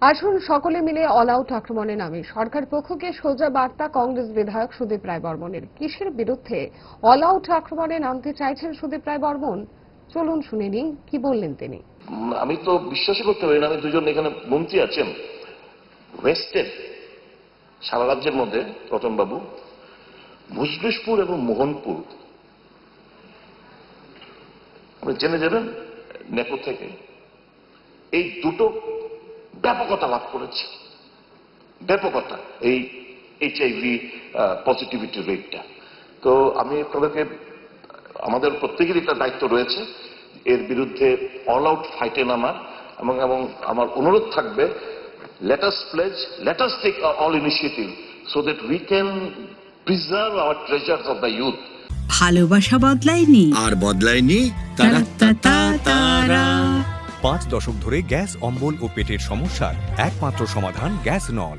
আসুন সকলে মিলে অল আউট আক্রমণে নামে। সরকার পক্ষকে সোজা বার্তা কংগ্রেস বিধায়ক সুদীপ রায় বর্মনের। কিসের বিরুদ্ধে অল আউট আক্রমণে নামতে চাইছেন সুদীপ রায় বর্মন? চলুন শুনে নিই কি বললেন তিনি। আমি তো বিশ্বাসই করতে পারি না, আমি দুজন এখানে মন্ত্রী আছেন ওয়েস্টেড সারা রাজ্যের মধ্যে, রতনবাবু, ভুজবেশপুর এবং মোহনপুর আপনি জেনে যাবেন নেপো থেকে, এই দুটো ব্যাপকতা লাভ করেছে, ব্যাপকতা এই HIV পজিটিভিটি রেটটা। তো আমি তাদেরকে, আমাদের প্রত্যেকেরই একটা দায়িত্ব রয়েছে এর বিরুদ্ধে অল আউট ফাইটে নামার, এবং আমার অনুরোধ থাকবে, let us pledge, let us take all initiative so that we can preserve our treasures of the youth. ভালোবাসা বদলায়নি, আর বদলায়নি তারা তারা। 5 দশক ধরে গ্যাস, অম্বল ও পেটের সমস্যার একমাত্র সমাধান গ্যাস নল।